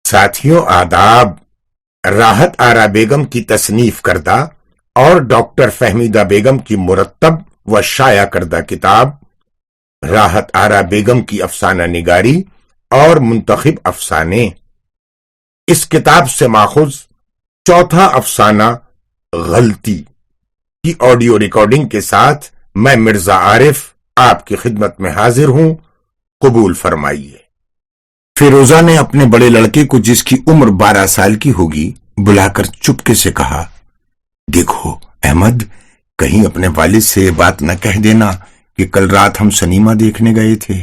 ساتھیوں آداب۔ راحت آرا بیگم کی تصنیف کردہ اور ڈاکٹر فہمیدہ بیگم کی مرتب و شائع کردہ کتاب راحت آرا بیگم کی افسانہ نگاری اور منتخب افسانے، اس کتاب سے ماخوذ چوتھا افسانہ غلطی کی آڈیو ریکارڈنگ کے ساتھ میں مرزا عارف آپ کی خدمت میں حاضر ہوں، قبول فرمائیے۔ فیروزہ نے اپنے بڑے لڑکے کو، جس کی عمر 12 سال کی ہوگی، بلا کر چپکے سے کہا، دیکھو احمد، کہیں اپنے والد سے یہ بات نہ کہہ دینا کہ کل رات ہم سنیما دیکھنے گئے تھے،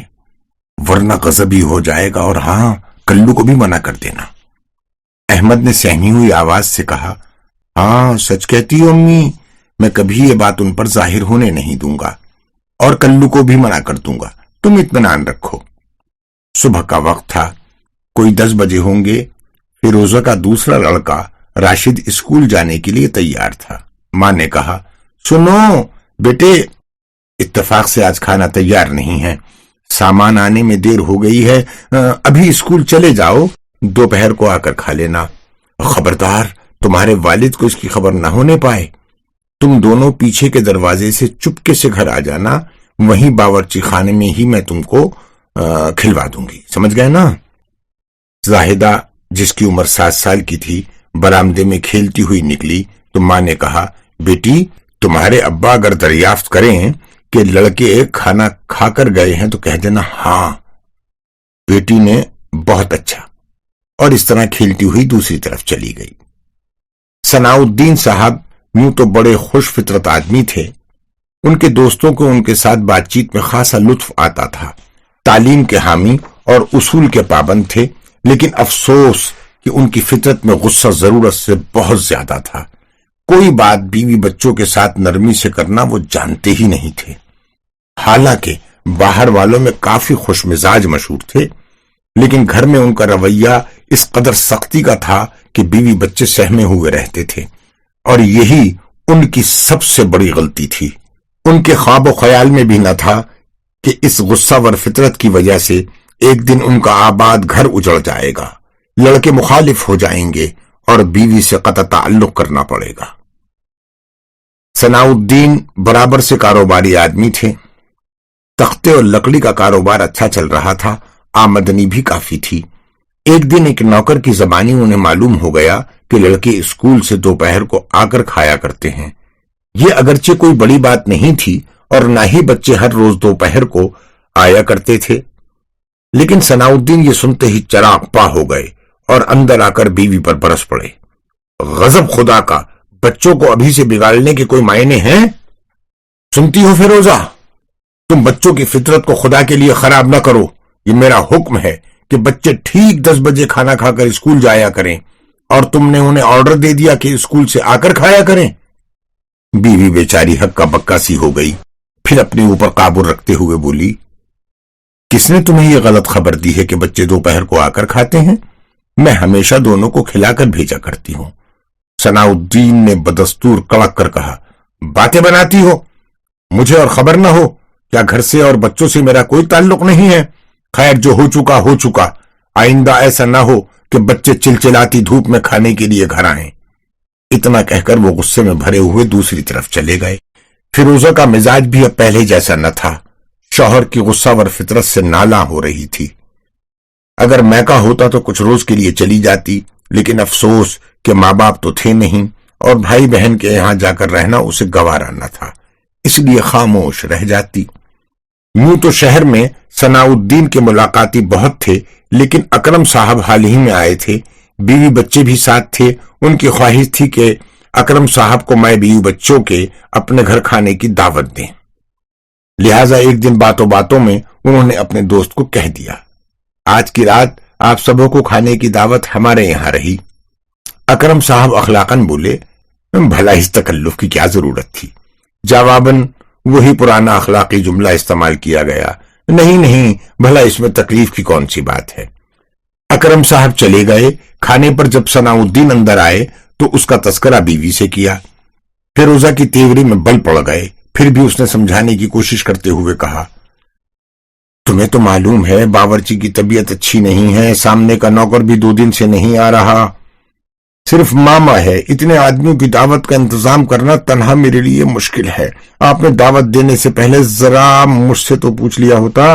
ورنہ غضبی ہو جائے گا، اور ہاں، کلو کو بھی منع کر دینا۔ احمد نے سہمی ہوئی آواز سے کہا، ہاں سچ کہتی ہو امی، میں کبھی یہ بات ان پر ظاہر ہونے نہیں دوں گا، اور کلو کو بھی منع کر دوں گا، تم اطمینان رکھو۔ صبح کا وقت تھا، کوئی 10 بجے ہوں گے۔ فیروزہ کا دوسرا لڑکا راشد اسکول جانے کے لیے تیار تھا۔ ماں نے کہا، سنو بیٹے، اتفاق سے آج کھانا تیار نہیں ہے، سامان آنے میں دیر ہو گئی ہے، ابھی اسکول چلے جاؤ، دوپہر کو آ کر کھا لینا۔ خبردار، تمہارے والد کو اس کی خبر نہ ہونے پائے۔ تم دونوں پیچھے کے دروازے سے چپکے سے گھر آ جانا، وہیں باورچی خانے میں ہی میں تم کو کھلوا دوں گی، سمجھ گئے نا؟ زاہدہ، جس کی عمر 7 سال کی تھی، برآمدے میں کھیلتی ہوئی نکلی تو ماں نے کہا، بیٹی، تمہارے ابا اگر دریافت کریں کہ لڑکے کھانا کھا کر گئے ہیں تو کہہ دینا ہاں۔ بیٹی نے بہت اچھا، اور اس طرح کھیلتی ہوئی دوسری طرف چلی گئی۔ ثناء الدین صاحب یوں تو بڑے خوش فطرت آدمی تھے، ان کے دوستوں کو ان کے ساتھ بات چیت میں خاصا لطف آتا تھا، تعلیم کے حامی اور اصول کے پابند تھے، لیکن افسوس کہ ان کی فطرت میں غصہ ضرورت سے بہت زیادہ تھا۔ کوئی بات بیوی بچوں کے ساتھ نرمی سے کرنا وہ جانتے ہی نہیں تھے۔ حالانکہ باہر والوں میں کافی خوش مزاج مشہور تھے، لیکن گھر میں ان کا رویہ اس قدر سختی کا تھا کہ بیوی بچے سہمے ہوئے رہتے تھے، اور یہی ان کی سب سے بڑی غلطی تھی۔ ان کے خواب و خیال میں بھی نہ تھا کہ اس غصہ ور فطرت کی وجہ سے ایک دن ان کا آباد گھر اجڑ جائے گا، لڑکے مخالف ہو جائیں گے اور بیوی سے قطع تعلق کرنا پڑے گا۔ ثناء الدین برابر سے کاروباری آدمی تھے، تختے اور لکڑی کا کاروبار اچھا چل رہا تھا، آمدنی بھی کافی تھی۔ ایک دن ایک نوکر کی زبانی انہیں معلوم ہو گیا کہ لڑکے اسکول سے دوپہر کو آ کر کھایا کرتے ہیں۔ یہ اگرچہ کوئی بڑی بات نہیں تھی، اور نہ ہی بچے ہر روز دوپہر کو آیا کرتے تھے، لیکن ثناء الدین یہ سنتے ہی چراغ پا ہو گئے اور اندر آ کر بیوی پر برس پڑے۔ غضب خدا کا، بچوں کو ابھی سے بگاڑنے کے کوئی معنی ہیں؟ سنتی ہو فیروزہ، تم بچوں کی فطرت کو خدا کے لیے خراب نہ کرو۔ یہ میرا حکم ہے کہ بچے ٹھیک 10 بجے کھانا کھا کر اسکول جایا کریں، اور تم نے انہیں آرڈر دے دیا کہ اسکول سے آ کر کھایا کریں۔ بیوی بیچاری ہکا بکا سی ہو گئی، پھر اپنے اوپر قابو رکھتے ہوئے بولی، کس نے تمہیں یہ غلط خبر دی ہے کہ بچے دوپہر کو آ کر کھاتے ہیں؟ میں ہمیشہ دونوں کو کھلا کر بھیجا کرتی ہوں۔ ثناء الدین نے بدستور کڑک کر کہا، باتیں بناتی ہو، مجھے اور خبر نہ ہو کیا؟ گھر سے اور بچوں سے میرا کوئی تعلق نہیں ہے؟ خیر، جو ہو چکا ہو چکا، آئندہ ایسا نہ ہو کہ بچے چلچلاتی دھوپ میں کھانے کے لیے گھر آئیں۔ اتنا کہہ کر وہ غصے میں بھرے ہوئے دوسری طرف چلے گئے۔ فیروزہ کا مزاج بھی اب پہلے جیسا نہ تھا، شوہر کی غصہ ور فطرت سے نالاں ہو رہی تھی۔ اگر میکا ہوتا تو کچھ روز کے لیے چلی جاتی، لیکن افسوس کہ ماں باپ تو تھے نہیں، اور بھائی بہن کے یہاں جا کر رہنا اسے گوارا نہ تھا، اس لیے خاموش رہ جاتی۔ یوں تو شہر میں ثناء الدین کے ملاقاتی بہت تھے، لیکن اکرم صاحب حال ہی میں آئے تھے، بیوی بچے بھی ساتھ تھے۔ ان کی خواہش تھی کہ اکرم صاحب کو میں بیوی بچوں کے اپنے گھر کھانے کی دعوت دیں، لہٰذا ایک دن باتوں باتوں میں انہوں نے اپنے دوست کو کہہ دیا، آج کی رات آپ سبوں کو کھانے کی دعوت ہمارے یہاں رہی۔ اکرم صاحب اخلاقاً بولے، بھلا اس تکلف کی کیا ضرورت تھی؟ جواباً وہی پرانا اخلاقی جملہ استعمال کیا گیا، نہیں نہیں، بھلا اس میں تکلیف کی کون سی بات ہے؟ اکرم صاحب چلے گئے۔ کھانے پر جب ثناء الدین اندر آئے تو اس کا تذکرہ بیوی سے کیا۔ فیروزہ کی تیوری میں بل پڑ گئے، پھر بھی اس نے سمجھانے کی کوشش کرتے ہوئے کہا، تمہیں تو معلوم ہے باورچی کی طبیعت اچھی نہیں ہے، سامنے کا نوکر بھی 2 دن سے نہیں آ رہا، صرف ماما ہے، اتنے آدمیوں کی دعوت کا انتظام کرنا تنہا میرے لیے مشکل ہے، آپ نے دعوت دینے سے پہلے ذرا مجھ سے تو پوچھ لیا ہوتا۔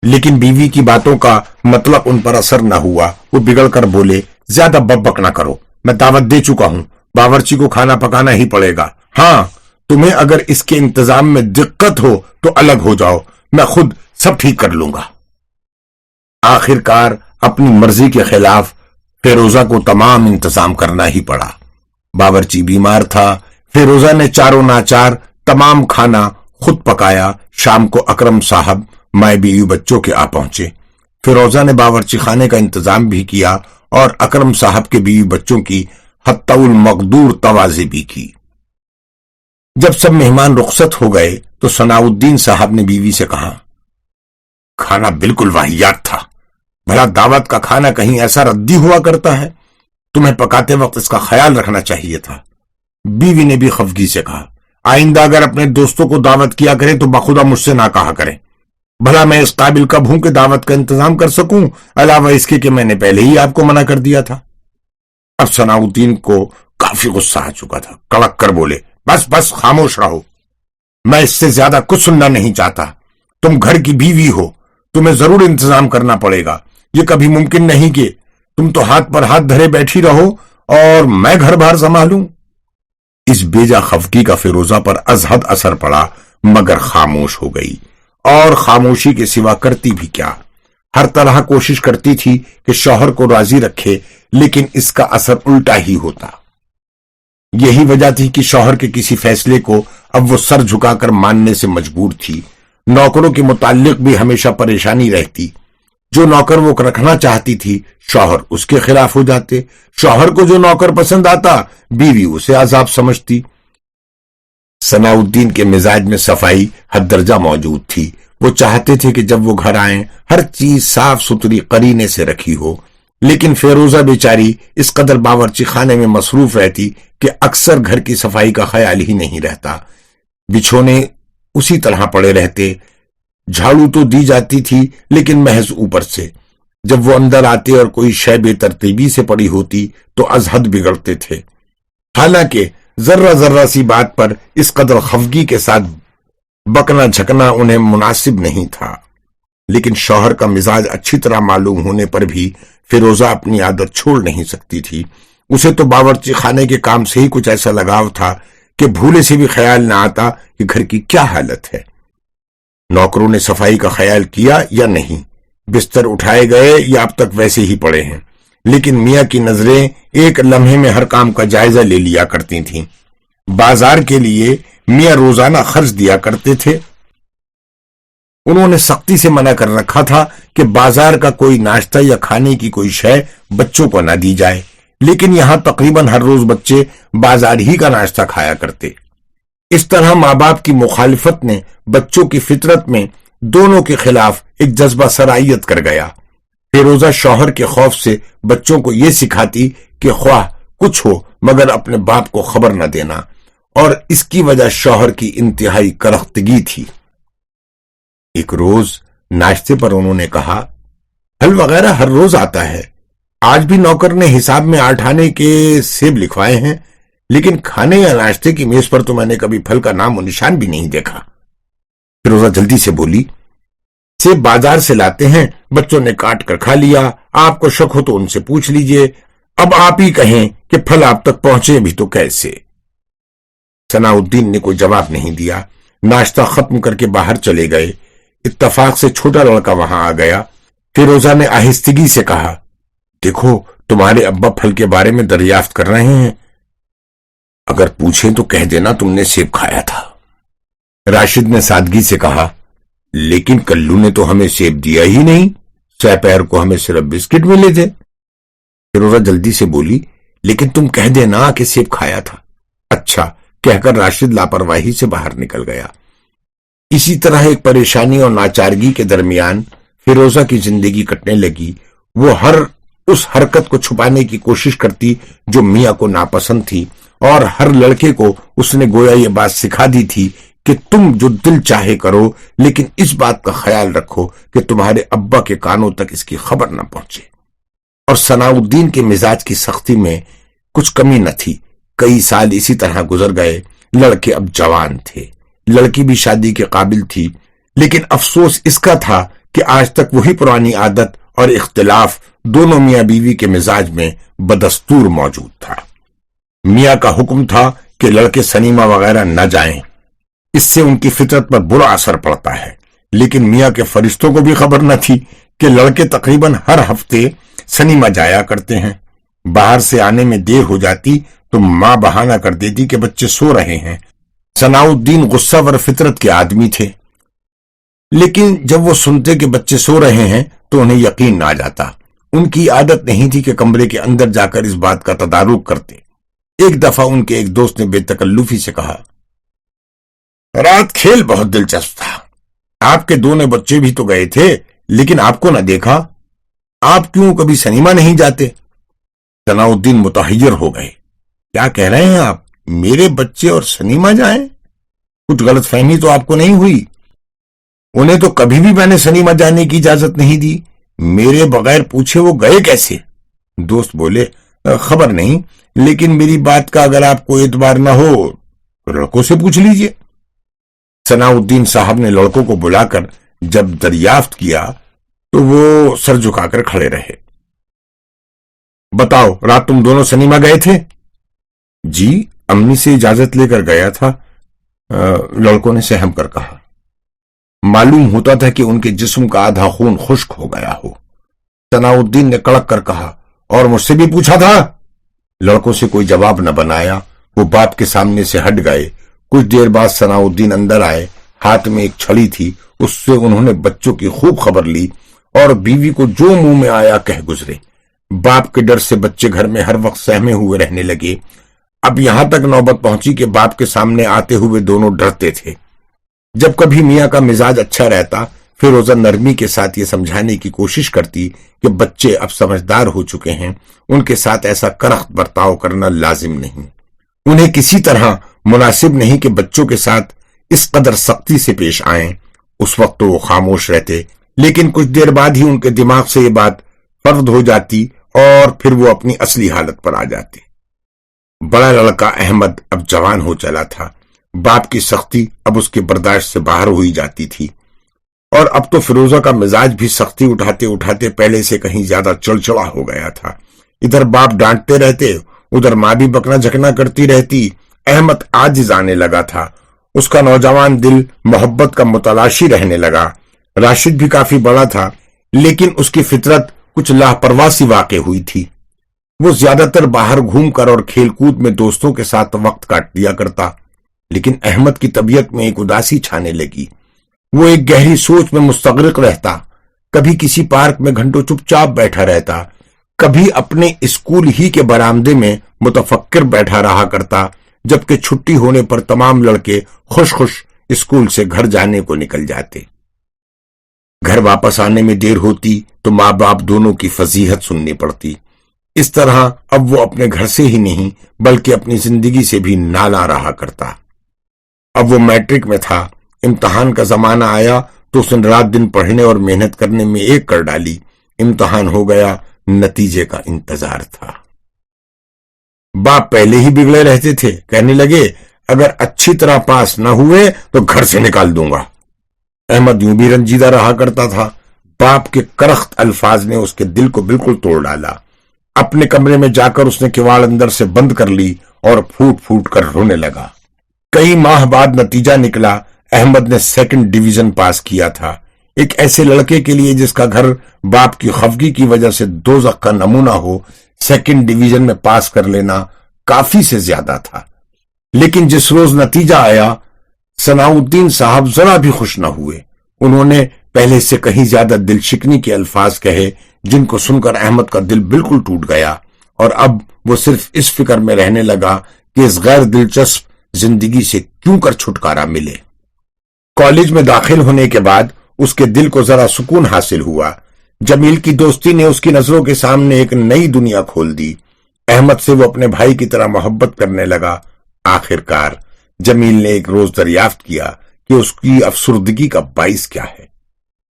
لیکن بیوی کی باتوں کا مطلب ان پر اثر نہ ہوا، وہ بگڑ کر بولے، زیادہ بک نہ کرو، میں دعوت دے چکا ہوں، باورچی کو کھانا پکانا ہی پڑے گا، ہاں تمہیں اگر اس کے انتظام میں دقت ہو تو الگ ہو جاؤ، میں خود سب ٹھیک کر لوں گا۔ آخر کار اپنی مرضی کے خلاف فیروزہ کو تمام انتظام کرنا ہی پڑا۔ باورچی بیمار تھا، فیروزہ نے چاروں ناچار تمام کھانا خود پکایا۔ شام کو اکرم صاحب مائیں بیوی بچوں کے آ پہنچے۔ فیروزہ نے باورچی خانے کا انتظام بھی کیا اور اکرم صاحب کے بیوی بچوں کی حتی المقدور توازی بھی کی۔ جب سب مہمان رخصت ہو گئے تو ثناء الدین صاحب نے بیوی سے کہا، کھانا بالکل واہیات تھا، بھلا دعوت کا کھانا کہیں ایسا ردی ہوا کرتا ہے، تمہیں پکاتے وقت اس کا خیال رکھنا چاہیے تھا۔ بیوی نے بھی خفگی سے کہا، آئندہ اگر اپنے دوستوں کو دعوت کیا کریں تو بخدا مجھ سے نہ کہا کریں، بھلا میں اس قابل کب ہوں کہ دعوت کا انتظام کر سکوں، علاوہ اس کے کہ میں نے پہلے ہی آپ کو منع کر دیا تھا۔ اب ثناء الدین کو کافی غصہ آ چکا تھا، کڑک کر بولے، بس بس خاموش رہو، میں اس سے زیادہ کچھ سننا نہیں چاہتا، تم گھر کی بیوی ہو، تمہیں ضرور انتظام کرنا پڑے گا، یہ کبھی ممکن نہیں کہ تم تو ہاتھ پر ہاتھ دھرے بیٹھی رہو اور میں گھر بار سنبھالوں۔ اس بیجا خفگی کا فیروزہ پر از حد اثر پڑا، مگر خاموش ہو گئی، اور خاموشی کے سوا کرتی بھی کیا، ہر طرح کوشش کرتی تھی کہ شوہر کو راضی رکھے، لیکن اس کا اثر الٹا ہی ہوتا۔ یہی وجہ تھی کہ شوہر کے کسی فیصلے کو اب وہ سر جھکا کر ماننے سے مجبور تھی۔ نوکروں کے متعلق بھی ہمیشہ پریشانی رہتی، جو نوکر وہ رکھنا چاہتی تھی شوہر اس کے خلاف ہو جاتے، شوہر کو جو نوکر پسند آتا بیوی اسے عذاب سمجھتی۔ ثناء الدین کے مزاج میں صفائی حد درجہ موجود تھی، وہ چاہتے تھے کہ جب وہ گھر آئیں ہر چیز صاف ستھری قرینے سے رکھی ہو، لیکن فیروزہ بیچاری اس قدر باورچی خانے میں مصروف رہتی کہ اکثر گھر کی صفائی کا خیال ہی نہیں رہتا، بچھونے اسی طرح پڑے رہتے، جھاڑو تو دی جاتی تھی لیکن محض اوپر سے، جب وہ اندر آتے اور کوئی شے بے ترتیبی سے پڑی ہوتی تو از حد بگڑتے تھے۔ حالانکہ ذرہ ذرہ سی بات پر اس قدر خفگی کے ساتھ بکنا جھکنا انہیں مناسب نہیں تھا، لیکن شوہر کا مزاج اچھی طرح معلوم ہونے پر بھی فیروزہ اپنی عادت چھوڑ نہیں سکتی تھی۔ اسے تو باورچی خانے کے کام سے ہی کچھ ایسا لگاؤ تھا کہ بھولے سے بھی خیال نہ آتا کہ گھر کی کیا حالت ہے۔ نوکروں نے صفائی کا خیال کیا یا نہیں، بستر اٹھائے گئے یا اب تک ویسے ہی پڑے ہیں، لیکن میاں کی نظریں ایک لمحے میں ہر کام کا جائزہ لے لیا کرتی تھیں۔ بازار کے لیے میاں روزانہ خرچ دیا کرتے تھے، انہوں نے سختی سے منع کر رکھا تھا کہ بازار کا کوئی ناشتہ یا کھانے کی کوئی شے بچوں کو نہ دی جائے، لیکن یہاں تقریباً ہر روز بچے بازار ہی کا ناشتہ کھایا کرتے۔ اس طرح ماں باپ کی مخالفت نے بچوں کی فطرت میں دونوں کے خلاف ایک جذبہ سرائیت کر گیا۔ فیروزہ شوہر کے خوف سے بچوں کو یہ سکھاتی کہ خواہ کچھ ہو مگر اپنے باپ کو خبر نہ دینا، اور اس کی وجہ شوہر کی انتہائی کرختگی تھی۔ ایک روز ناشتے پر انہوں نے کہا، پھل وغیرہ ہر روز آتا ہے، آج بھی نوکر نے حساب میں 8 آنے کے سیب لکھوائے ہیں، لیکن کھانے یا ناشتے کی میز پر تو میں نے کبھی پھل کا نام و نشان بھی نہیں دیکھا۔ فیروزہ جلدی سے بولی، سیب بازار سے لاتے ہیں، بچوں نے کاٹ کر کھا لیا، آپ کو شک ہو تو ان سے پوچھ لیجئے، اب آپ ہی کہیں کہ پھل آپ تک پہنچے بھی تو کیسے۔ ثناء الدین نے کوئی جواب نہیں دیا، ناشتہ ختم کر کے باہر چلے گئے۔ اتفاق سے چھوٹا لڑکا وہاں آ گیا۔ فیروزہ نے آہستگی سے کہا، دیکھو تمہارے ابا پھل کے بارے میں دریافت کر رہے ہیں، اگر پوچھیں تو کہہ دینا تم نے سیب کھایا تھا۔ راشد نے سادگی سے کہا، لیکن کلو نے تو ہمیں سیب دیا ہی نہیں، سپہر کو ہمیں صرف بسکٹ ملے تھے۔ فیروزہ جلدی سے بولی، لیکن تم کہہ دینا کہ سیب کھایا تھا۔ اچھا کہہ کر راشد لاپرواہی سے باہر نکل گیا۔ اسی طرح ایک پریشانی اور ناچارگی کے درمیان فیروزہ کی زندگی کٹنے لگی۔ وہ ہر اس حرکت کو چھپانے کی کوشش کرتی جو میاں کو ناپسند تھی، اور ہر لڑکے کو اس نے گویا یہ بات سکھا دی تھی کہ تم جو دل چاہے کرو، لیکن اس بات کا خیال رکھو کہ تمہارے ابا کے کانوں تک اس کی خبر نہ پہنچے۔ اور ثناء الدین کے مزاج کی سختی میں کچھ کمی نہ تھی۔ کئی سال اسی طرح گزر گئے۔ لڑکے اب جوان تھے، لڑکی بھی شادی کے قابل تھی، لیکن افسوس اس کا تھا کہ آج تک وہی پرانی عادت اور اختلاف دونوں میاں بیوی کے مزاج میں بدستور موجود تھا۔ میاں کا حکم تھا کہ لڑکے سنیما وغیرہ نہ جائیں، اس سے ان کی فطرت پر برا اثر پڑتا ہے، لیکن میاں کے فرشتوں کو بھی خبر نہ تھی کہ لڑکے تقریباً ہر ہفتے سنیما جایا کرتے ہیں۔ باہر سے آنے میں دیر ہو جاتی تو ماں بہانہ کر دیتی کہ بچے سو رہے ہیں۔ ثناء الدین غصہ ور فطرت کے آدمی تھے، لیکن جب وہ سنتے کہ بچے سو رہے ہیں تو انہیں یقین نہ آ جاتا۔ ان کی عادت نہیں تھی کہ کمرے کے اندر جا کر اس بات کا تدارک کرتے۔ ایک دفعہ ان کے ایک دوست نے بے تکلفی سے کہا، رات کھیل بہت دلچسپ تھا، آپ کے دونوں بچے بھی تو گئے تھے لیکن آپ کو نہ دیکھا، آپ کیوں کبھی سنیما نہیں جاتے؟ ثناء الدین متحیر ہو گئے۔ کیا کہہ رہے ہیں آپ؟ میرے بچے اور سنیما جائیں؟ کچھ غلط فہمی تو آپ کو نہیں ہوئی؟ انہیں تو کبھی بھی میں نے سنیما جانے کی اجازت نہیں دی، میرے بغیر پوچھے وہ گئے کیسے؟ دوست بولے، خبر نہیں، لیکن میری بات کا اگر آپ کو اعتبار نہ ہو تو لڑکوں سے پوچھ لیجئے۔ ثناء الدین صاحب نے لڑکوں کو بلا کر جب دریافت کیا تو وہ سر جھکا کر کھڑے رہے۔ بتاؤ، رات تم دونوں سنیما گئے تھے؟ جی، امی سے اجازت لے کر گیا تھا، لڑکوں نے سہم کر کہا۔ معلوم ہوتا تھا کہ ان کے جسم کا آدھا خون خشک ہو گیا ہو۔ ثناء الدین نے کڑک کر کہا، اور مجھ سے بھی پوچھا تھا؟ لڑکوں سے کوئی جواب نہ بنایا، وہ باپ کے سامنے سے ہٹ گئے۔ کچھ دیر بعد ثناء الدین اندر آئے، ہاتھ میں ایک چھڑی تھی، اس سے انہوں نے بچوں کی خوب خبر لی اور بیوی کو جو منہ میں آیا کہہ گزرے۔ باپ کے ڈر سے بچے گھر میں ہر وقت سہمے ہوئے رہنے لگے۔ اب یہاں تک نوبت پہنچی کہ باپ کے سامنے آتے ہوئے دونوں ڈرتے تھے۔ جب کبھی میاں کا مزاج اچھا رہتا، فیروزہ نرمی کے ساتھ یہ سمجھانے کی کوشش کرتی کہ بچے اب سمجھدار ہو چکے ہیں، ان کے ساتھ ایسا کرخت برتاؤ کرنا لازم نہیں، انہیں کسی طرح مناسب نہیں کہ بچوں کے ساتھ اس قدر سختی سے پیش آئیں۔ اس وقت تو وہ خاموش رہتے، لیکن کچھ دیر بعد ہی ان کے دماغ سے یہ بات فرد ہو جاتی اور پھر وہ اپنی اصلی حالت پر آ جاتے۔ بڑا لڑکا احمد اب جوان ہو چلا تھا، باپ کی سختی اب اس کے برداشت سے باہر ہوئی جاتی تھی، اور اب تو فیروزہ کا مزاج بھی سختی اٹھاتے اٹھاتے پہلے سے کہیں زیادہ چڑچڑا ہو گیا تھا۔ ادھر باپ ڈانٹتے رہتے، ادھر ماں بھی بکنا جھکنا کرتی رہتی۔ احمد عاجز آنے لگا تھا، اس کا نوجوان دل محبت کا متلاشی رہنے لگا۔ راشد بھی کافی بڑا تھا، لیکن اس کی فطرت کچھ لاپرواہ سی واقع ہوئی تھی۔ وہ زیادہ تر باہر گھوم کر اور کھیل کود میں دوستوں کے ساتھ وقت کاٹ دیا کرتا، لیکن احمد کی طبیعت میں ایک اداسی چھانے لگی۔ وہ ایک گہری سوچ میں مستغرق رہتا، کبھی کسی پارک میں گھنٹوں چپ چاپ بیٹھا رہتا، کبھی اپنے اسکول ہی کے برآمدے میں متفکر بیٹھا رہا کرتا، جبکہ چھٹی ہونے پر تمام لڑکے خوش خوش اسکول سے گھر جانے کو نکل جاتے۔ گھر واپس آنے میں دیر ہوتی تو ماں باپ دونوں کی فضیحت سننی پڑتی۔ اس طرح اب وہ اپنے گھر سے ہی نہیں بلکہ اپنی زندگی سے بھی نالا رہا کرتا۔ اب وہ میٹرک میں تھا، امتحان کا زمانہ آیا تو اس نے رات دن پڑھنے اور محنت کرنے میں ایک کر ڈالی۔ امتحان ہو گیا، نتیجے کا انتظار تھا۔ باپ پہلے ہی بگڑے رہتے تھے، کہنے لگے اگر اچھی طرح پاس نہ ہوئے تو گھر سے نکال دوں گا۔ احمد یوں بھی رنجیدہ رہا کرتا تھا۔ باپ کے کرخت الفاظ نے اس کے دل کو بالکل توڑ ڈالا۔ اپنے کمرے میں جا کر اس نے کواڑ اندر سے بند کر لی اور پھوٹ پھوٹ کر رونے لگا۔ کئی ماہ بعد نتیجہ نکلا، احمد نے 2nd ڈویژن پاس کیا تھا۔ ایک ایسے لڑکے کے لیے جس کا گھر باپ کی خفگی کی وجہ سے دوزخ کا نمونہ ہو، 2nd ڈویژن میں پاس کر لینا کافی سے زیادہ تھا۔ لیکن جس روز نتیجہ آیا، ثناء الدین صاحب ذرا بھی خوش نہ ہوئے۔ انہوں نے پہلے سے کہیں زیادہ دل شکنی کے الفاظ کہے، جن کو سن کر احمد کا دل بالکل ٹوٹ گیا، اور اب وہ صرف اس فکر میں رہنے لگا کہ اس غیر دلچسپ زندگی سے کیوں کر چھٹکارا ملے۔ کالج میں داخل ہونے کے بعد اس کے دل کو ذرا سکون حاصل ہوا۔ جمیل کی دوستی نے اس کی نظروں کے سامنے ایک نئی دنیا کھول دی۔ احمد سے وہ اپنے بھائی کی طرح محبت کرنے لگا۔ آخر کار جمیل نے ایک روز دریافت کیا کہ اس کی افسردگی کا باعث کیا ہے۔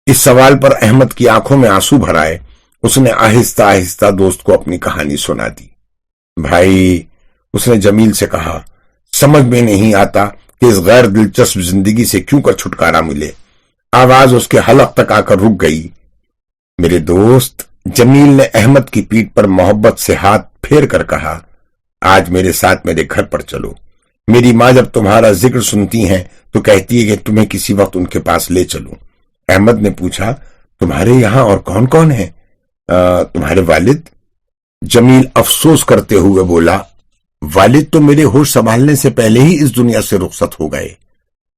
اس سوال پر احمد کی آنکھوں میں آنسو بھر آئے۔ اس نے آہستہ آہستہ دوست کو اپنی کہانی سنا دی۔ بھائی، اس نے جمیل سے کہا، سمجھ میں نہیں آتا کہ اس غیر دلچسپ زندگی سے کیوں کر چھٹکارا ملے۔ آواز اس کے حلق تک آ کر رک گئی۔ میرے دوست، جمیل نے احمد کی پیٹھ پر محبت سے ہاتھ پھیر کر کہا، آج میرے ساتھ میرے گھر پر چلو۔ میری ماں جب تمہارا ذکر سنتی ہیں تو کہتی ہے کہ تمہیں کسی وقت ان کے پاس لے چلوں۔ احمد نے پوچھا، تمہارے یہاں اور کون کون ہیں؟ تمہارے والد؟ جمیل افسوس کرتے ہوئے بولا، والد تو میرے ہوش سنبھالنے سے پہلے ہی اس دنیا سے رخصت ہو گئے۔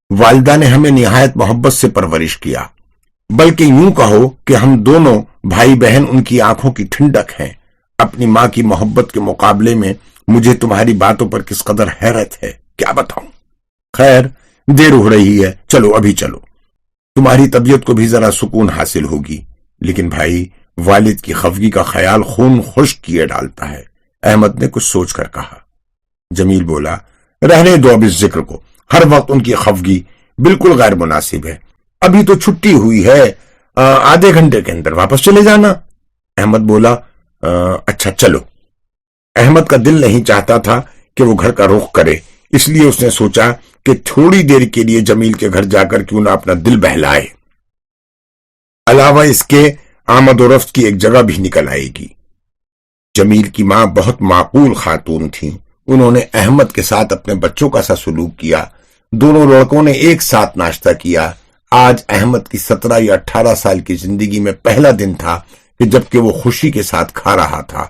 والدہ نے ہمیں نہایت محبت سے پرورش کیا، بلکہ یوں کہو کہ ہم دونوں بھائی بہن ان کی آنکھوں کی ٹھنڈک ہیں۔ اپنی ماں کی محبت کے مقابلے میں مجھے تمہاری باتوں پر کس قدر حیرت ہے، کیا بتاؤں۔ خیر، دیر ہو رہی ہے، چلو ابھی چلو، تمہاری طبیعت کو بھی ذرا سکون حاصل ہوگی۔ لیکن بھائی، والد کی خفگی کا خیال خون خشک کیے ڈالتا ہے، احمد نے کچھ سوچ کر کہا۔ جمیل بولا، رہنے دو اب اس ذکر کو، ہر وقت ان کی خفگی بالکل غیر مناسب ہے۔ ابھی تو چھٹی ہوئی ہے، آدھے گھنٹے کے اندر واپس چلے جانا۔ احمد بولا، اچھا چلو۔ احمد کا دل نہیں چاہتا تھا کہ وہ گھر کا رخ کرے، اس لیے اس نے سوچا کہ تھوڑی دیر کے لیے جمیل کے گھر جا کر کیوں نہ اپنا دل بہلائے۔ علاوہ اس کے آمد و رفت کی ایک جگہ بھی نکل آئے گی۔ جمیل کی ماں بہت معقول خاتون تھیں۔ انہوں نے احمد کے ساتھ اپنے بچوں کا سا سلوک کیا۔ دونوں لڑکوں نے ایک ساتھ ناشتہ کیا۔ آج احمد کی 17 یا 18 سال کی زندگی میں پہلا دن تھا کہ جبکہ وہ خوشی کے ساتھ کھا رہا تھا۔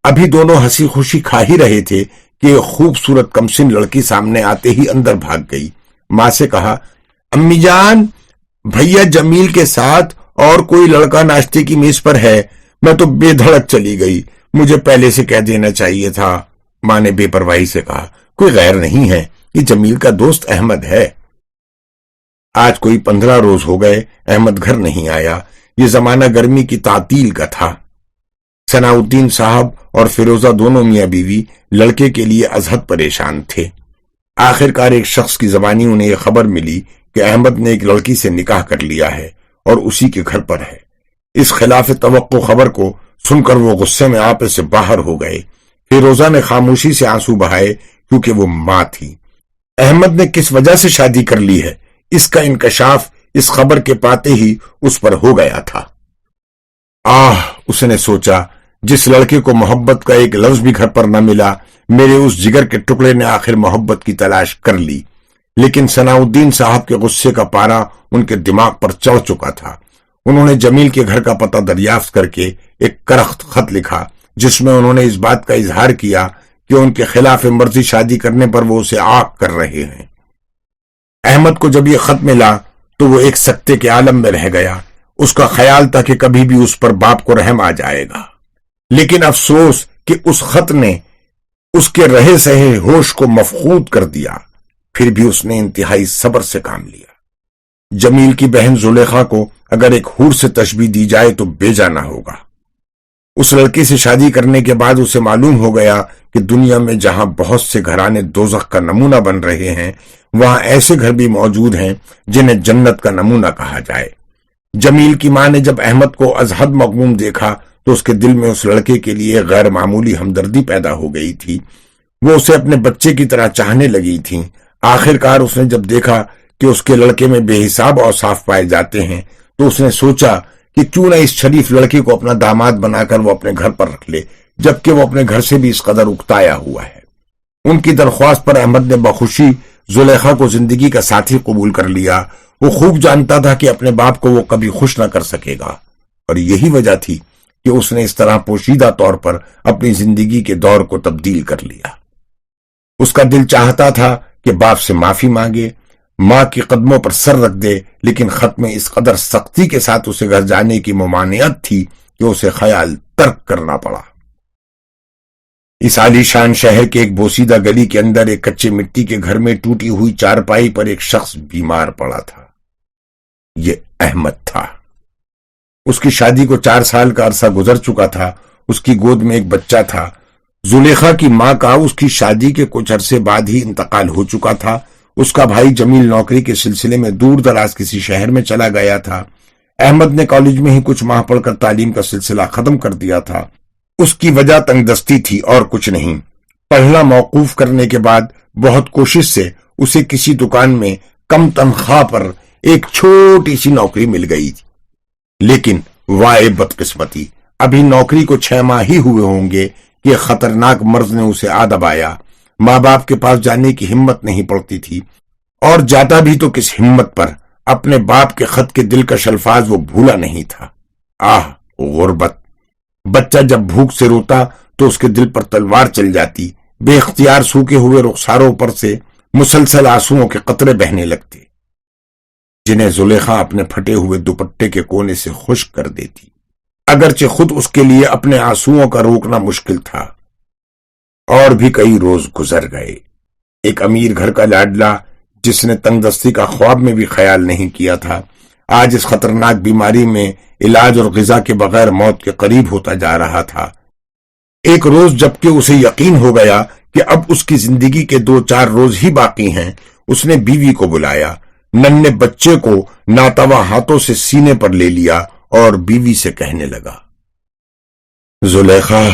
ابھی دونوں ہنسی خوشی کھا ہی رہے تھے کہ ایک خوبصورت کمسن لڑکی سامنے آتے ہی اندر بھاگ گئی۔ ماں سے کہا، امی جان، بھیا جمیل کے ساتھ اور کوئی لڑکا ناشتے کی میز پر ہے۔ میں تو بے دھڑک چلی گئی، مجھے پہلے سے کہہ دینا چاہیے تھا۔ ماں نے بے پرواہی سے کہا، کوئی غیر نہیں ہے، یہ جمیل کا دوست احمد ہے۔ آج کوئی 15 روز ہو گئے احمد گھر نہیں آیا۔ یہ زمانہ گرمی کی تعطیل کا تھا۔ ثناء الدین صاحب اور فیروزہ دونوں میاں بیوی لڑکے کے لیے ازحد پریشان تھے۔ آخرکار ایک شخص کی زبانی انہیں یہ خبر ملی کہ احمد نے ایک لڑکی سے نکاح کر لیا ہے اور اسی کے گھر پر ہے۔ اس خلاف توقع خبر کو سن کر وہ غصے میں آپے سے باہر ہو گئے۔ فیروزہ نے خاموشی سے آنسو بہائے کیونکہ وہ ماں تھی۔ احمد نے کس وجہ سے شادی کر لی ہے، اس کا انکشاف اس خبر کے پاتے ہی اس پر ہو گیا تھا۔ اس نے سوچا، جس لڑکے کو محبت کا ایک لفظ بھی گھر پر نہ ملا، میرے اس جگر کے ٹکڑے نے آخر محبت کی تلاش کر لی۔ لیکن ثناء الدین صاحب کے غصے کا پارا ان کے دماغ پر چڑھ چکا تھا۔ انہوں نے جمیل کے گھر کا پتہ دریافت کر کے ایک کرخت خط لکھا، جس میں انہوں نے اس بات کا اظہار کیا کہ ان کے خلاف مرضی شادی کرنے پر وہ اسے عاق کر رہے ہیں۔ احمد کو جب یہ خط ملا تو وہ ایک سکتے کے عالم میں رہ گیا۔ اس کا خیال تھا کہ کبھی بھی اس پر باپ کو رحم آ جائے گا، لیکن افسوس کہ اس خط نے اس کے رہے سہے ہوش کو مفقود کر دیا۔ پھر بھی اس نے انتہائی صبر سے کام لیا۔ جمیل کی بہن زلیخا کو اگر ایک حور سے تشبیہ دی جائے تو بیجا نہ ہوگا۔ اس لڑکی سے شادی کرنے کے بعد اسے معلوم ہو گیا کہ دنیا میں جہاں بہت سے گھرانے دوزخ کا نمونہ بن رہے ہیں، وہاں ایسے گھر بھی موجود ہیں جنہیں جنت کا نمونہ کہا جائے۔ جمیل کی ماں نے جب احمد کو ازحد مغموم دیکھا تو اس کے دل میں اس لڑکے کے لیے غیر معمولی ہمدردی پیدا ہو گئی تھی۔ وہ اسے اپنے بچے کی طرح چاہنے لگی تھی۔ آخرکار اس نے جب دیکھا کہ اس کے لڑکے میں بے حساب اوصاف پائے جاتے ہیں تو اس نے سوچا کہ کیوں نہ اس شریف لڑکے کو اپنا داماد بنا کر وہ اپنے گھر پر رکھ لے، جبکہ وہ اپنے گھر سے بھی اس قدر اکتایا ہوا ہے۔ ان کی درخواست پر احمد نے بخوشی زلیخا کو زندگی کا ساتھی قبول کر لیا۔ وہ خوب جانتا تھا کہ اپنے باپ کو وہ کبھی خوش نہ کر سکے گا، اور یہی وجہ تھی کہ اس نے اس طرح پوشیدہ طور پر اپنی زندگی کے دور کو تبدیل کر لیا۔ اس کا دل چاہتا تھا کہ باپ سے معافی مانگے، ماں کے قدموں پر سر رکھ دے، لیکن خط میں اس قدر سختی کے ساتھ اسے گھر جانے کی ممانعت تھی کہ اسے خیال ترک کرنا پڑا۔ اس عالی شان شہر کے ایک بوسیدہ گلی کے اندر ایک کچے مٹی کے گھر میں ٹوٹی ہوئی چارپائی پر ایک شخص بیمار پڑا تھا۔ یہ احمد تھا۔ اس کی شادی کو 4 سال کا عرصہ گزر چکا تھا۔ اس کی گود میں ایک بچہ تھا۔ زلیخا کی ماں کا اس کی شادی کے کچھ عرصے بعد ہی انتقال ہو چکا تھا۔ اس کا بھائی جمیل نوکری کے سلسلے میں دور دراز کسی شہر میں چلا گیا تھا۔ احمد نے کالج میں ہی کچھ ماہ پڑھ کر تعلیم کا سلسلہ ختم کر دیا تھا۔ اس کی وجہ تنگ دستی تھی اور کچھ نہیں۔ پڑھنا موقوف کرنے کے بعد بہت کوشش سے اسے کسی دکان میں کم تنخواہ پر ایک چھوٹی سی نوکری مل گئی تھی، لیکن وائے بدقسمتی، ابھی نوکری کو 6 ماہ ہی ہوئے ہوں گے کہ خطرناک مرض نے اسے آ دبایا۔ ماں باپ کے پاس جانے کی ہمت نہیں پڑتی تھی، اور جاتا بھی تو کس ہمت پر؟ اپنے باپ کے خط کے دلکش الفاظ وہ بھولا نہیں تھا۔ آہ غربت! بچہ جب بھوک سے روتا تو اس کے دل پر تلوار چل جاتی، بے اختیار سوکھے ہوئے رخساروں پر سے مسلسل آنسوؤں کے قطرے بہنے لگتے، جنہیں زلیخا اپنے پھٹے ہوئے دوپٹے کے کونے سے خشک کر دیتی، اگرچہ خود اس کے لیے اپنے آنسوؤں کا روکنا مشکل تھا۔ اور بھی کئی روز گزر گئے۔ ایک امیر گھر کا لاڈلا، جس نے تنگ دستی کا خواب میں بھی خیال نہیں کیا تھا، آج اس خطرناک بیماری میں علاج اور غذا کے بغیر موت کے قریب ہوتا جا رہا تھا۔ ایک روز جبکہ اسے یقین ہو گیا کہ اب اس کی زندگی کے 2-4 روز ہی باقی ہیں، اس نے بیوی کو بلایا، ننھے بچے کو ناتواں ہاتھوں سے سینے پر لے لیا اور بیوی سے کہنے لگا، زلیخا،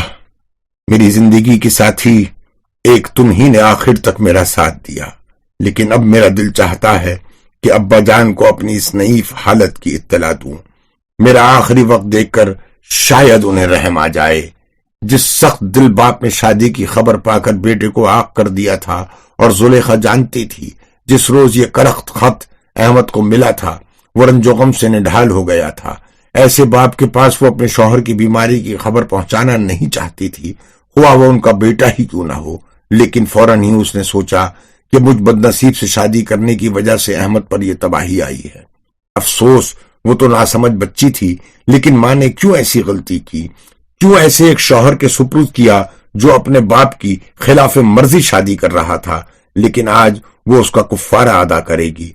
میری زندگی کی ساتھی، ایک تم ہی نے آخر تک میرا ساتھ دیا، لیکن اب میرا دل چاہتا ہے کہ ابا جان کو اپنی اس نحیف حالت کی اطلاع دوں۔ میرا آخری وقت دیکھ کر شاید انہیں رحم آ جائے۔ جس سخت دل باپ نے شادی کی خبر پا کر بیٹے کو عاق کر دیا تھا، اور زلیخا جانتی تھی جس روز یہ کرخت خط احمد کو ملا تھا وہ رنج و غم سے نڈھال ہو گیا تھا، ایسے باپ کے پاس وہ اپنے شوہر کی بیماری کی خبر پہنچانا نہیں چاہتی تھی، ہوا وہ ان کا بیٹا ہی کیوں نہ ہو۔ لیکن فوراً ہی اس نے سوچا کہ مجھ بد نصیب سے شادی کرنے کی وجہ سے احمد پر یہ تباہی آئی ہے۔ افسوس، وہ تو ناسمجھ بچی تھی، لیکن ماں نے کیوں ایسی غلطی کی؟ کیوں ایسے ایک شوہر کے سپرد کیا جو اپنے باپ کی خلاف مرضی شادی کر رہا تھا؟ لیکن آج وہ اس کا کفارہ ادا کرے گی۔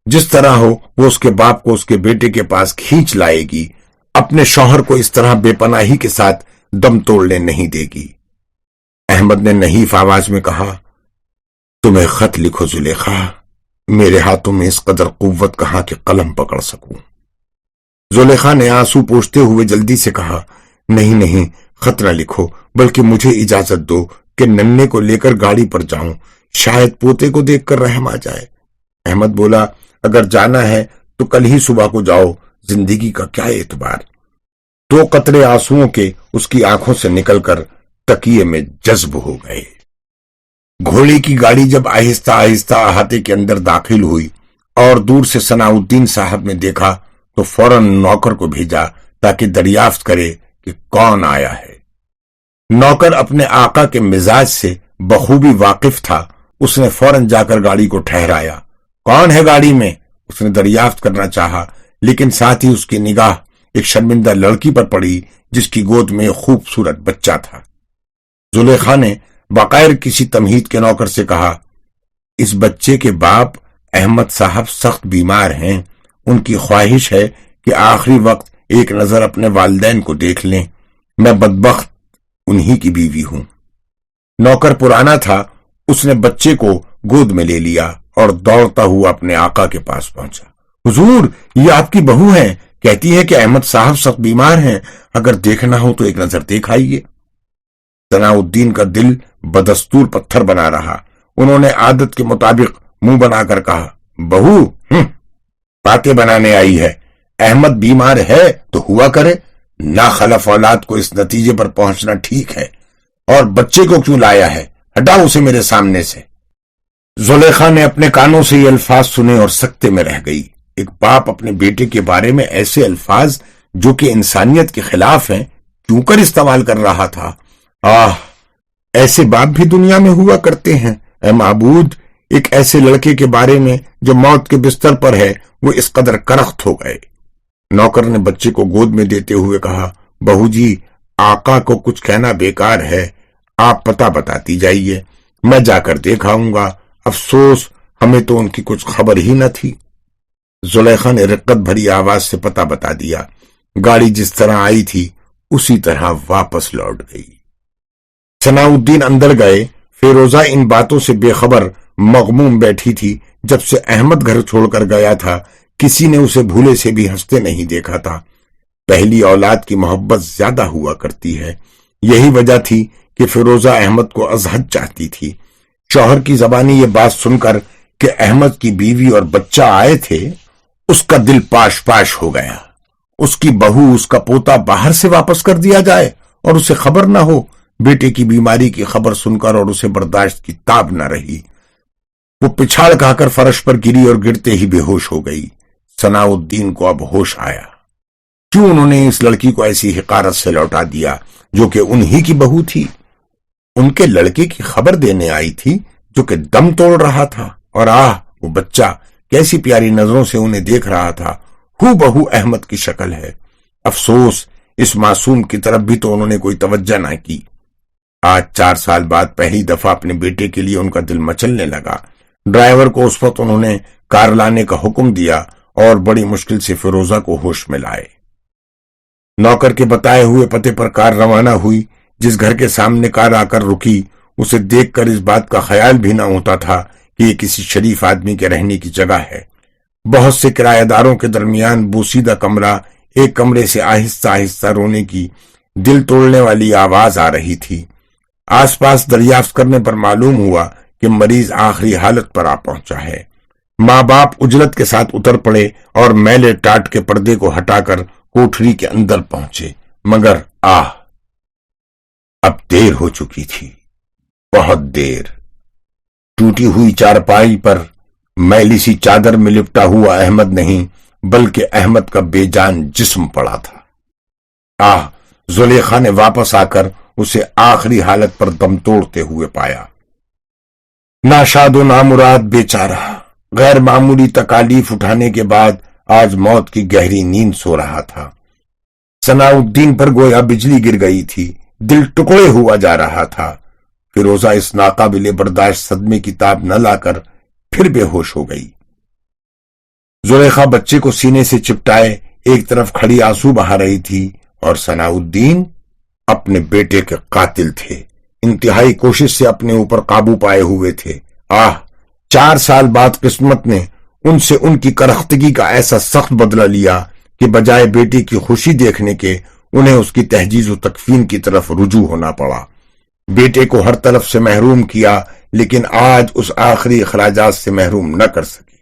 جس طرح ہو وہ اس کے باپ کو اس کے بیٹے کے پاس کھینچ لائے گی، اپنے شوہر کو اس طرح بے پناہی کے ساتھ دم توڑنے نہیں دے گی۔ احمد نے نحیف آواز میں کہا، تمہیں خط لکھو زلیخا، میرے ہاتھوں میں اس قدر قوت کہاں کہ قلم پکڑ سکوں۔ زلیخا نے آنسو پوچھتے ہوئے جلدی سے کہا، نہیں نہیں، خط نہ لکھو، بلکہ مجھے اجازت دو کہ ننھے کو لے کر گاڑی پر جاؤں، شاید پوتے کو دیکھ کر رحم آ جائے۔ احمد بولا، اگر جانا ہے تو کل ہی صبح کو جاؤ، زندگی کا کیا اعتبار۔ 2 قطرے آنسوؤں کے اس کی آنکھوں سے نکل کر تکیے میں جذب ہو گئے۔ گھوڑے کی گاڑی جب آہستہ آہستہ احاطے کے اندر داخل ہوئی اور دور سے ثناء الدین صاحب نے دیکھا تو فوراً نوکر کو بھیجا تاکہ دریافت کرے کہ کون آیا ہے۔ نوکر اپنے آقا کے مزاج سے بخوبی واقف تھا، اس نے فوراً جا کر گاڑی کو ٹھہرایا۔ کون ہے گاڑی میں؟ اس نے دریافت کرنا چاہا، لیکن ساتھ ہی اس کی نگاہ ایک شرمندہ لڑکی پر پڑی جس کی گود میں ایک خوبصورت بچہ تھا۔ زلیخا نے بغیر کسی تمہید کے نوکر سے کہا، اس بچے کے باپ احمد صاحب سخت بیمار ہیں، ان کی خواہش ہے کہ آخری وقت ایک نظر اپنے والدین کو دیکھ لیں، میں بدبخت انہی کی بیوی ہوں۔ نوکر پرانا تھا، اس نے بچے کو گود میں لے لیا اور دوڑتا ہوا اپنے آقا کے پاس پہنچا۔ حضور، یہ آپ کی بہو ہے، کہتی ہے کہ احمد صاحب سخت بیمار ہیں، اگر دیکھنا ہو تو ایک نظر دیکھ آئیے۔ ثناء الدین کا دل بدستور پتھر بنا رہا، انہوں نے عادت کے مطابق منہ بنا کر کہا، بہو باتیں بنانے آئی ہے، احمد بیمار ہے تو ہوا کرے، ناخلف اولاد کو اس نتیجے پر پہنچنا ٹھیک ہے، اور بچے کو کیوں لایا ہے؟ ہٹاؤ اسے میرے سامنے سے۔ زلیخا نے اپنے کانوں سے یہ الفاظ سنے اور سکتے میں رہ گئی۔ ایک باپ اپنے بیٹے کے بارے میں ایسے الفاظ جو کہ انسانیت کے خلاف ہیں کیوں کر استعمال کر رہا تھا؟ آہ، ایسے باپ بھی دنیا میں ہوا کرتے ہیں۔ اے معبود، ایک ایسے لڑکے کے بارے میں جو موت کے بستر پر ہے وہ اس قدر کرخت ہو گئے۔ نوکر نے بچے کو گود میں دیتے ہوئے کہا، بہو جی، آقا کو کچھ کہنا بیکار ہے، آپ پتہ بتاتی جائیے، میں جا کر دیکھ آؤں گا، افسوس ہمیں تو ان کی کچھ خبر ہی نہ تھی۔ زلیخا نے رقت بھری آواز سے پتہ بتا دیا۔ گاڑی جس طرح آئی تھی اسی طرح واپس لوٹ گئی۔ ثناءالدین اندر گئے. فیروزہ ان باتوں سے بے خبر مغموم بیٹھی تھی. جب سے احمد گھر چھوڑ کر گیا تھا کسی نے اسے بھولے سے بھی ہنستے نہیں دیکھا تھا. پہلی اولاد کی محبت زیادہ ہوا کرتی ہے. یہی وجہ تھی کہ فیروزہ احمد کو ازحد چاہتی تھی. شوہر کی زبانی یہ بات سن کر کہ احمد کی بیوی اور بچہ آئے تھے اس کا دل پاش پاش ہو گیا. اس کی بہو اس کا پوتا باہر سے واپس کر دیا جائے اور اسے خبر نہ ہو. بیٹے کی بیماری کی خبر سن کر اور اسے برداشت کی تاب نہ رہی. وہ پچھاڑ کھا کر فرش پر گری اور گرتے ہی بے ہوش ہو گئی. ثناءالدین کو اب ہوش آیا. کیوں انہوں نے اس لڑکی کو ایسی حقارت سے لوٹا دیا جو کہ انہی کی بہو تھی؟ ان کے لڑکے کی خبر دینے آئی تھی جو کہ دم توڑ رہا تھا. اور وہ بچہ کیسی پیاری نظروں سے انہیں دیکھ رہا تھا. ہو بہو احمد کی شکل ہے. افسوس اس معصوم کی طرف بھی تو انہوں نے کوئی توجہ نہ کی. آج 4 سال بعد پہلی دفعہ اپنے بیٹے کے لیے ان کا دل مچلنے لگا. ڈرائیور کو اس وقت انہوں نے کار لانے کا حکم دیا اور بڑی مشکل سے فیروزہ کو ہوش میں لائے. نوکر کے بتائے ہوئے پتے پر کار روانہ ہوئی. جس گھر کے سامنے کار آ کر رکی اسے دیکھ کر اس بات کا خیال بھی نہ ہوتا تھا کہ یہ کسی شریف آدمی کے رہنے کی جگہ ہے. بہت سے کرایہ داروں کے درمیان بوسیدہ کمرہ. ایک کمرے سے آہستہ آہستہ رونے کی دل توڑنے والی آواز آ رہی تھی. آس پاس دریافت کرنے پر معلوم ہوا کہ مریض آخری حالت پر آ پہنچا ہے. ماں باپ اجلت کے ساتھ اتر پڑے اور میلے ٹاٹ کے پردے کو ہٹا کر کوٹھری کے اندر پہنچے. مگر اب دیر ہو چکی تھی. بہت دیر. ٹوٹی ہوئی چارپائی پر میلی سی چادر میں لپٹا ہوا احمد نہیں بلکہ احمد کا بے جان جسم پڑا تھا. زلیخا نے واپس آ کر اسے آخری حالت پر دم توڑتے ہوئے پایا. ناشاد و نامراد بیچارہ غیر معمولی تکالیف اٹھانے کے بعد آج موت کی گہری نیند سو رہا تھا. ثناءالدین پر گویا بجلی گر گئی تھی. دل ٹکڑے ہوا جا رہا تھا. فیروزہ اس ناقابل برداشت صدمے کی تاب نہ لا کر پھر بے ہوش ہو گئی. زلیخا بچے کو سینے سے چپٹائے ایک طرف کھڑی آنسو بہا رہی تھی اور ثناءالدین اپنے بیٹے کے قاتل تھے. انتہائی کوشش سے اپنے اوپر قابو پائے ہوئے تھے. 4 سال بعد قسمت نے ان سے ان کی کرختگی کا ایسا سخت بدلہ لیا کہ بجائے بیٹی کی خوشی دیکھنے کے انہیں اس کی تہجیز و تکفین کی طرف رجوع ہونا پڑا. بیٹے کو ہر طرف سے محروم کیا لیکن آج اس آخری اخراجات سے محروم نہ کر سکے.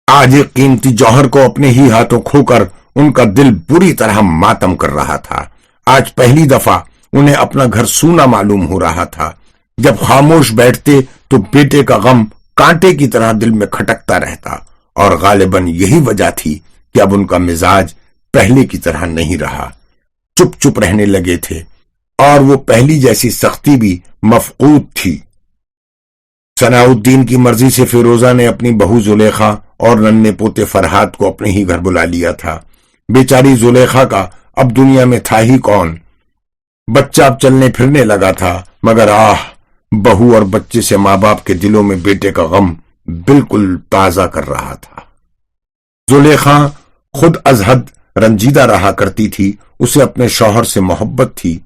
آج ایک قیمتی جوہر کو اپنے ہی ہاتھوں کھو کر ان کا دل بری طرح ماتم کر رہا تھا. آج پہلی دفعہ انہیں اپنا گھر سونا معلوم ہو رہا تھا. جب خاموش بیٹھتے تو بیٹے کا غم کانٹے کی طرح دل میں کھٹکتا رہتا اور غالباً یہی وجہ تھی کہ اب ان کا مزاج پہلے کی طرح نہیں رہا. چپ چپ رہنے لگے تھے اور وہ پہلی جیسی سختی بھی مفقود تھی. ثناءالدین کی مرضی سے فیروزہ نے اپنی بہو زلیخا اور ننھے پوتے فرحات کو اپنے ہی گھر بلا لیا تھا. بیچاری زلیخا کا اب دنیا میں تھا ہی کون. بچہ اب چلنے پھرنے لگا تھا مگر بہو اور بچے سے ماں باپ کے دلوں میں بیٹے کا غم بالکل تازہ کر رہا تھا. زلیخا خود از حد رنجیدہ رہا کرتی تھی. اسے اپنے شوہر سے محبت تھی.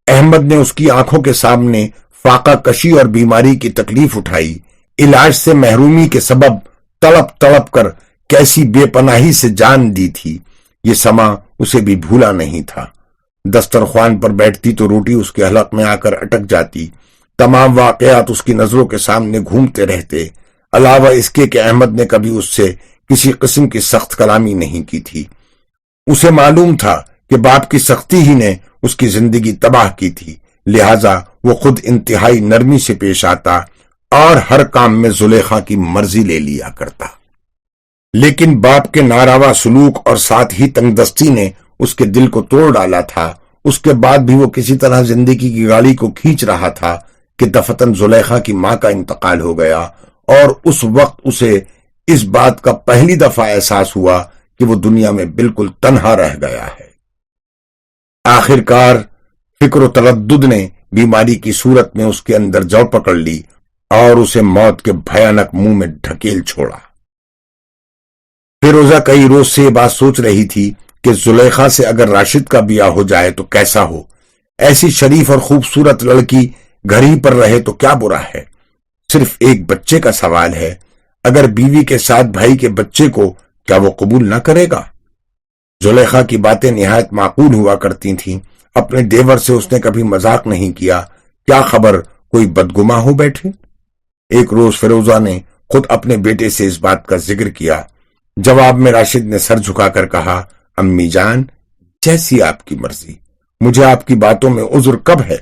احمد نے اس کی آنکھوں کے سامنے فاقہ کشی اور بیماری کی تکلیف اٹھائی. علاج سے محرومی کے سبب تڑپ تڑپ کر کیسی بے پناہی سے جان دی تھی. یہ سما اسے بھی بھولا نہیں تھا. دسترخوان پر بیٹھتی تو روٹی اس کے حلق میں آ کر اٹک جاتی. تمام واقعات اس کی نظروں کے سامنے گھومتے رہتے. علاوہ اس کے کہ احمد نے کبھی اس سے کسی قسم کی سخت کلامی نہیں کی تھی. اسے معلوم تھا کہ باپ کی سختی ہی نے اس کی زندگی تباہ کی تھی. لہذا وہ خود انتہائی نرمی سے پیش آتا اور ہر کام میں زلیخا کی مرضی لے لیا کرتا. لیکن باپ کے ناروا سلوک اور ساتھ ہی تنگ دستی نے اس کے دل کو توڑ ڈالا تھا. اس کے بعد بھی وہ کسی طرح زندگی کی گاڑی کو کھینچ رہا تھا کہ دفتن زلیخا کی ماں کا انتقال ہو گیا اور اس وقت اسے اس بات کا پہلی دفعہ احساس ہوا کہ وہ دنیا میں بالکل تنہا رہ گیا ہے. آخر کار فکر و تردد نے بیماری کی صورت میں اس کے اندر جڑ پکڑ لی اور اسے موت کے بھیانک منہ میں ڈھکیل چھوڑا. فیروزہ کئی روز سے یہ بات سوچ رہی تھی کہ زلیخا سے اگر راشد کا بیاہ ہو جائے تو کیسا ہو. ایسی شریف اور خوبصورت لڑکی گھر ہی پر رہے تو کیا برا ہے؟ صرف ایک بچے کا سوال ہے، اگر بیوی کے ساتھ بھائی کے بچے کو کیا وہ قبول نہ کرے گا؟ زلیخا کی باتیں نہایت معقول ہوا کرتی تھیں۔ اپنے دیور سے اس نے کبھی مذاق نہیں کیا، کیا خبر کوئی بدگماں ہو بیٹھے؟ ایک روز فیروزہ نے خود اپنے بیٹے سے اس بات کا ذکر کیا۔ جواب میں راشد نے سر جھکا کر کہا، امی جان، جیسی آپ کی مرضی، مجھے آپ کی باتوں میں عذر کب ہے؟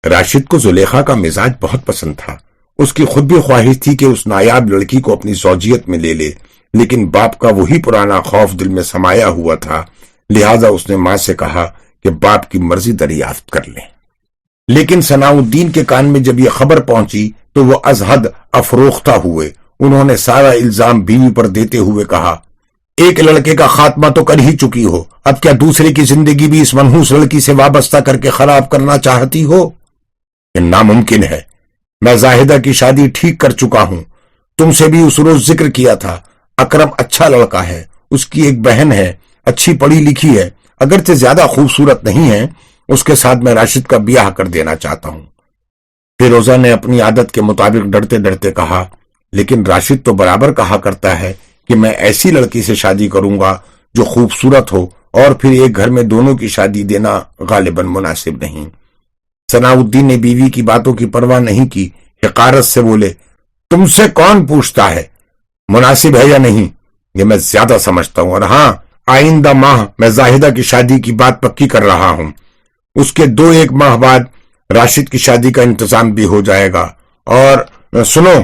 راشد کو زلیخا کا مزاج بہت پسند تھا۔ اس کی خود بھی خواہش تھی کہ اس نایاب لڑکی کو اپنی زوجیت میں لے لے، لیکن باپ کا وہی پرانا خوف دل میں سمایا ہوا تھا، لہذا اس نے ماں سے کہا کہ باپ کی مرضی دریافت کر لیں۔ لیکن ثناء الدین کے کان میں جب یہ خبر پہنچی تو وہ از حد افروختہ ہوئے۔ انہوں نے سارا الزام بیوی پر دیتے ہوئے کہا، ایک لڑکے کا خاتمہ تو کر ہی چکی ہو، اب کیا دوسرے کی زندگی بھی اس منحوس لڑکی سے وابستہ کر کے خراب کرنا چاہتی ہو؟ یہ ناممکن ہے۔ میں زاہدہ کی شادی ٹھیک کر چکا ہوں، تم سے بھی اس روز ذکر کیا تھا۔ اکرم اچھا لڑکا ہے، اس کی ایک بہن ہے، اچھی پڑھی لکھی ہے، اگرچہ زیادہ خوبصورت نہیں ہے، اس کے ساتھ میں راشد کا بیاہ کر دینا چاہتا ہوں۔ فیروزہ نے اپنی عادت کے مطابق ڈرتے ڈرتے کہا، لیکن راشد تو برابر کہا کرتا ہے کہ میں ایسی لڑکی سے شادی کروں گا جو خوبصورت ہو، اور پھر ایک گھر میں دونوں کی شادی دینا غالباً مناسب نہیں۔ ثناء الدین نے بیوی کی باتوں کی پرواہ نہیں کی، حقارت سے بولے، تم سے کون پوچھتا ہے مناسب ہے یا نہیں؟ یہ میں زیادہ سمجھتا ہوں، اور ہاں، آئندہ ماہ میں زاہدہ کی شادی کی بات پکی کر رہا ہوں۔ اس کے 2-1 ماہ بعد راشد کی شادی کا انتظام بھی ہو جائے گا۔ اور سنو،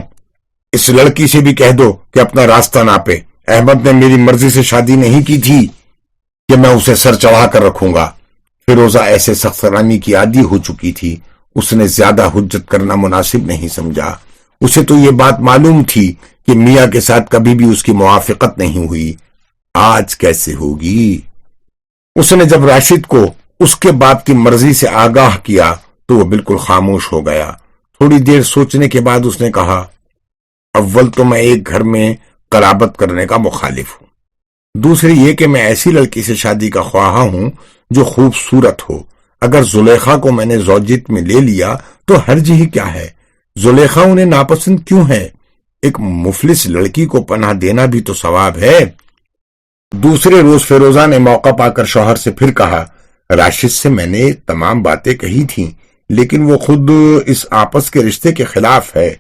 اس لڑکی سے بھی کہہ دو کہ اپنا راستہ ناپے۔ احمد نے میری مرضی سے شادی نہیں کی تھی کہ میں اسے سر چڑھا کر رکھوں گا۔ فیروزہ ایسے سخت رانی کی عادی ہو چکی تھی، اس نے زیادہ حجت کرنا مناسب نہیں سمجھا۔ اسے تو یہ بات معلوم تھی کہ میاں کے ساتھ کبھی بھی اس کی موافقت نہیں ہوئی، آج کیسے ہوگی؟ اس نے جب راشد کو اس کے باپ کی مرضی سے آگاہ کیا تو وہ بالکل خاموش ہو گیا۔ تھوڑی دیر سوچنے کے بعد اس نے کہا، اول تو میں ایک گھر میں قرابت کرنے کا مخالف ہوں، دوسری یہ کہ میں ایسی لڑکی سے شادی کا خواہاں ہوں جو خوبصورت ہو۔ اگر زلیخا کو میں نے زوجیت میں لے لیا تو حرج ہی کیا ہے؟ زلیخا انہیں ناپسند کیوں ہے؟ ایک مفلس لڑکی کو پناہ دینا بھی تو ثواب ہے۔ دوسرے روز فیروزہ نے موقع پا کر شوہر سے پھر کہا، راشد سے میں نے تمام باتیں کہی تھیں، لیکن وہ خود اس آپس کے رشتے کے خلاف ہے۔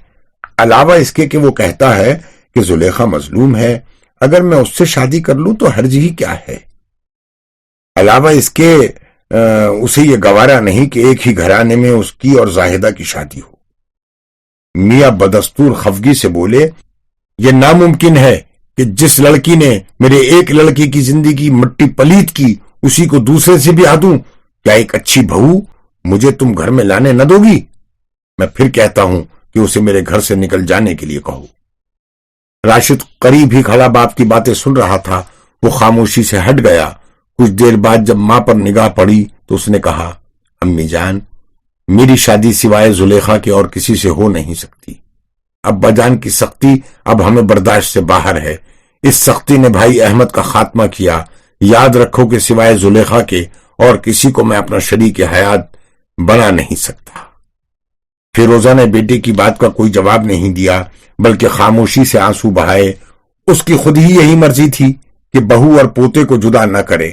علاوہ اس کے کہ وہ کہتا ہے کہ زلیخا مظلوم ہے، اگر میں اس سے شادی کر لوں تو حرج ہی کیا ہے؟ علاوہ اس کے اسے یہ گوارا نہیں کہ ایک ہی گھرانے میں اس کی اور زاہدہ کی شادی ہو۔ میاں بدستور خفگی سے بولے، یہ ناممکن ہے کہ جس لڑکی نے میرے ایک لڑکے کی زندگی مٹی پلیت کی، اسی کو دوسرے سے بھی ہدوں۔ کیا ایک اچھی بہو مجھے تم گھر میں لانے نہ دو گی؟ میں پھر کہتا ہوں کہ اسے میرے گھر سے نکل جانے کے لیے کہو۔ راشد قریب ہی کھڑا باپ کی باتیں سن رہا تھا، وہ خاموشی سے ہٹ گیا۔ کچھ دیر بعد جب ماں پر نگاہ پڑی تو اس نے کہا، امی جان، میری شادی سوائے زلیخا کے اور کسی سے ہو نہیں سکتی۔ ابا جان کی سختی اب ہمیں برداشت سے باہر ہے۔ اس سختی نے بھائی احمد کا خاتمہ کیا۔ یاد رکھو کہ سوائے زلیخا کے اور کسی کو میں اپنا شریک حیات بنا نہیں سکتا۔ فیروزہ نے بیٹے کی بات کا کوئی جواب نہیں دیا، بلکہ خاموشی سے آنسو بہائے۔ اس کی خود ہی یہی مرضی تھی کہ بہو اور پوتے کو جدا نہ کرے،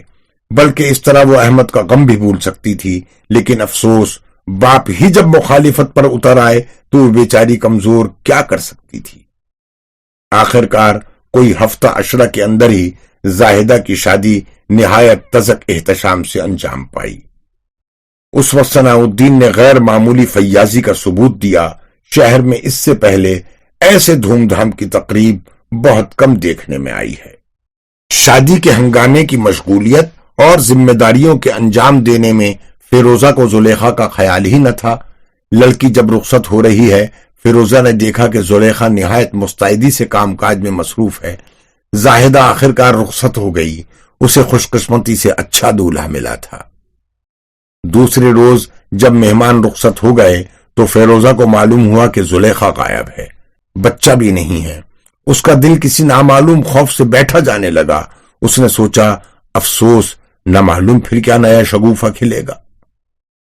بلکہ اس طرح وہ احمد کا غم بھی بھول سکتی تھی۔ لیکن افسوس، باپ ہی جب مخالفت پر اتر آئے تو وہ بیچاری کمزور کیا کر سکتی تھی۔ آخرکار کوئی ہفتہ عشرہ کے اندر ہی زاہدہ کی شادی نہایت تزک احتشام سے انجام پائی۔ اس وقت ثناء الدین نے غیر معمولی فیاضی کا ثبوت دیا۔ شہر میں اس سے پہلے ایسے دھوم دھام کی تقریب بہت کم دیکھنے میں آئی ہے۔ شادی کے ہنگامے کی مشغولیت اور ذمہ داریوں کے انجام دینے میں فیروزہ کو زلیخا کا خیال ہی نہ تھا۔ لڑکی جب رخصت ہو رہی ہے، فیروزہ نے دیکھا کہ زلیخا نہایت مستعدی سے کام کاج میں مصروف ہے۔ زاہدہ آخرکار رخصت ہو گئی، اسے خوش قسمتی سے اچھا دولہا ملا تھا۔ دوسرے روز جب مہمان رخصت ہو گئے تو فیروزہ کو معلوم ہوا کہ زلیخا غائب ہے، بچہ بھی نہیں ہے۔ اس کا دل کسی نامعلوم خوف سے بیٹھا جانے لگا۔ اس نے سوچا، افسوس، نہ معلوم پھر کیا نیا شگوفہ کھلے گا۔